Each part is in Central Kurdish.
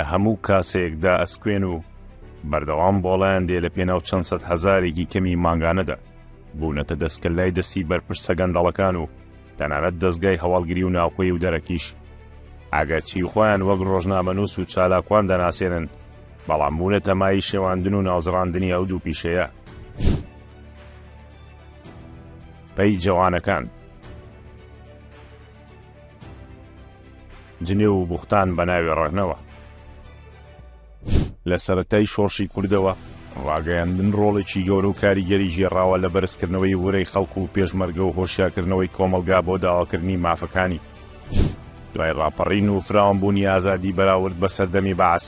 لە هەموو کاسەیەکدا ئەسکوێن و بەردەوام بۆڵیان دێ لە پێناو چەند سەد هەزارێکی کەمی مانگانەدا بوونەتە دەستکردلای دەستی بەرپرسە گەندەڵەکان و تەنانەت دەستگای هەواڵگری و ناوخۆی و دەرەکیش ئەگەرچی خۆیان وەک ڕۆژنامەنووس و چالاکوان دەناسێنن بەڵام بوونەتە مای شێواندن و ناوزڕاندنی ئەو دوو پیشەیە. پەی جوانەکان جنێ و بوختان بە ناوی ڕەنەوە لە سەرەتای شۆڕشی کوردەوە ڕاگەیاندن ڕۆڵێکی گەورە و کاریگەری ژێڕاوە لە بەرزکردنەوەی وەرەی خەڵک و پێشمەرگە و هۆشیارکردنەوەی کۆمەلگا بۆ داواکردنی مافەکانی دوای ڕاپەڕین و فراوانبوونی ئازادی بەراورد بە سەردەمی بەعەس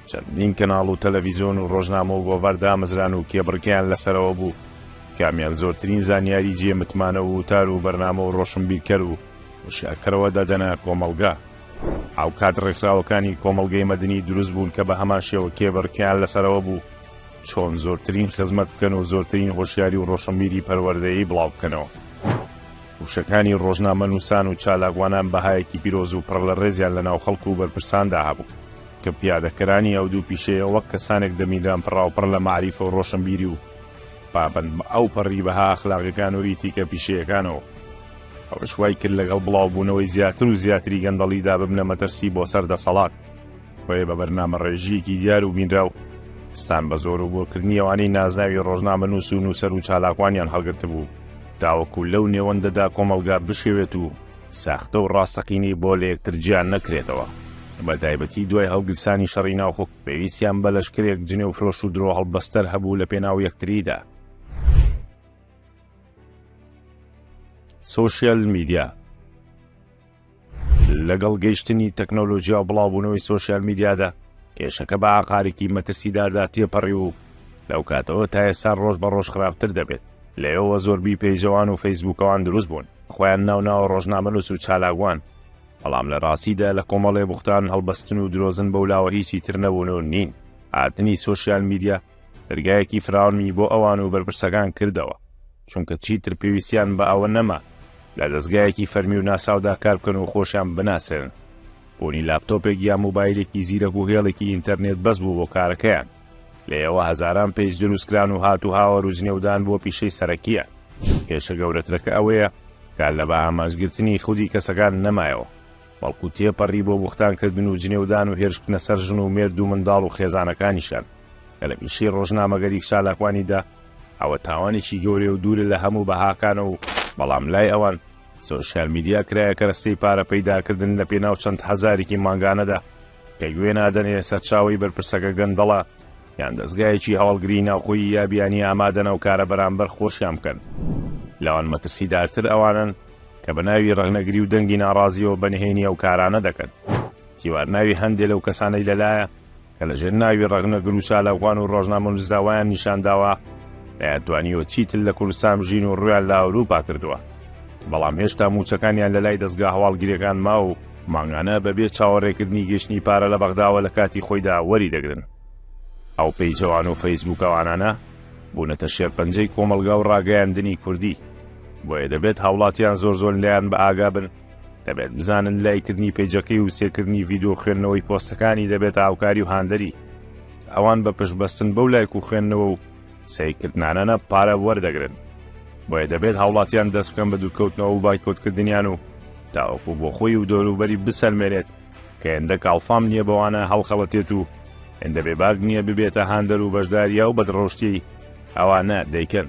چەندین کەناڵ و تەلەڤیزیۆن و ڕۆژنامە و بۆڤەر دامەزران و کێبڕکیان لەسەرەوە بوو کامیان زۆرترین زانیاری جێمتمانە و وتار و بەرنامە و ڕۆشنبیرکەر و هۆشیارکەرەوە دەدەنە کۆمەلگا ئەو کات ڕێکخراوەکانی کۆمەلگەی مەدنی دروست بوون کە بە هەمان شێوە کێبڕکیان لەسەرەوە بوو چۆن زۆرترین خزمەت بکەن و زۆرترین هۆشیاری و ڕۆشنبیری پەروەردەیی بڵاو بکەنەوە. وشەکانی ڕۆژنامە نووسان و چالاکوانان بەهایەکی پیرۆز و پڕ لە ڕێزیان لەناو خەڵک و بەرپرساندا هەبوو کە پیادەکەرانی ئەو دوو پیشەیە وەک کەسانێک دەمیدان پڕاوپڕ لە معریفە و ڕۆشنبیری و پابەند بە ئەو پەڕی بەها ئەخلاقیەکان و ریتیکە پیشەیەکانەوە ئەوەش وای کرد لەگەڵ بڵاوبوونەوەی زیاتر و زیاتری گەندەڵیدا ببنە مەترسی بۆ سەر دەسەڵات خۆی بە بەرنامە ڕێژیەکی دیار و بینراو ستان بە زۆر و بۆکردنی ئەوانەی نازناوی ڕۆژنامە نووس و نووسەر و چالاکوانیان هەڵگرت بوو تاوەکو لەو نێوەندەدا کۆمەلگا بشێوێت و ساختە و ڕاستەقینی بۆ لە یەکتر گیان نەکرێتەوە بە تایبەتی دوای هەڵگرسانی شەڕی ناوخۆک پێویستیان بە لەشکرێک جنێ و فرۆش و درۆ هەڵبەستەر هەبوو لە پێناو یەکتریدا. سۆشیال میدیا لەگەڵ گەیشتنی تەکنۆلۆژیا و بڵاوبوونەوەی سۆشیال میدیادا کێشەکە بە ئاقارێکی مەترسیداردا تێپەڕی و لەو کاتەوە تا ئێستا ڕۆژ بە ڕۆژ خراپتر دەبێت لەوە زۆربی پێیجەوان و فەیسبووکەوان دروست بوون خۆیان ناوناوە ڕۆژنامەنووس و چالاکوان بەڵام لە ڕاستیدا لە کۆمەڵێ بوختان هەڵبەستن و درۆزن بەولاوە هیچی تر نەبوون و نین. هاتنی سۆشیال میدیا دەرگایەکی فراوانی بۆ ئەوان و بەرپرسەکان کردەوە چونکە چیتر پێویستیان بە ئەوە نەما لە دەستگایەکی فەرمی و ناساودا کار بکەن و خۆشیان بناسرێن بۆنی لاپتۆپێک یا مۆبایلێکی زیرەک و هێڵێکی ئینتەرنێت بەس بوو بۆ کارەکەیان لێەوە هەزاران پێیج دروستکران و هات و هاوەڕ و جنێودان بۆ پیشەی سەرەکیە. کێشە گەورەترەکە ئەوەیە کار لە بە ئاماژگرتنی خودی کەسەکان نەمایەوە بەڵکو تێپەڕی بۆ بوختانکردن و جنێودان و هێرشکردنە سەر ژن و مێرد و منداڵ و خێزانەکانیشان کە لە پیشەی ڕۆژنامەگەری چالاکوانیدا ئەوە تاوانێکی گەورەی و دوورە لە هەموو بەهاکانە و بەڵام لای ئەوان سۆشیال میدیا کرایە کەرەستەی پارە پەیداکردن لە پێناو چەند هەزارێکی مانگانەدا کە گوێ نادەنێ سەرچاوی بەرپرسەکە گەندەڵە یان دەستگایەکی هەواڵگری ناوخۆیی یا بیانی ئامادەنە و کارە بەرامبەر خۆشیان بکەن. لەوان مەترسیدارتر ئەوانن کە بە ناوی ڕەغنەگری و دەنگی ناڕازیەوە بەنهێنی ئەو کارانە دەکەن. تیوارناوی هەندێک لەو کەسانەی لەلایە کە لەژێر ناوی ڕەغنەگر و چالاکوان و ڕۆژنامە نووسداوایان نیشانداوە دەیانتوانیوە چیتر لە کوردستان بژین و ڕویان لە ئەوروپا کردووە بەڵام هێشتا موچەکانیان لە لای دەستگا هەواڵگیریەکان ما و مانگانە بەبێ چاوەڕێکردنی گەشتنی پارە لە بەغداوە لە کاتی خۆیدا وەری دەگرن. ئەو پەیجەوان و فەیسبووکەوانانە بوونەتە شێرپەنجەی کۆمەلگا و ڕاگەیاندنی کوردی بۆیە دەبێت هاوڵاتیان زۆر لایەن بە ئاگا بن دەبێت بزانن لایکردنی پێیجەکەی و سێکردنی ڤیدیۆ خوێندنەوەی پۆستەکانی دەبێت هاوکاری و هاندەری ئەوان بە پشتبەستن بەو لایک و خوێندنەوە و سەیکردنانە پارە وەردەگرن بۆیە دەبێت هاوڵاتیان دەست بکەن بە دوورکەوتنەوە و بایکۆتکردنیان و تاوەکو بۆ خۆی و دەوروبەری بسەلمێنێت کە هێندە کاڵفام نییە بەوانە هەڵخەڵەتێت و هێندە بێباک نییە ببێتە هاندەر و بەشداریە و بەدڕۆشتی ئەوانە دەیکەن.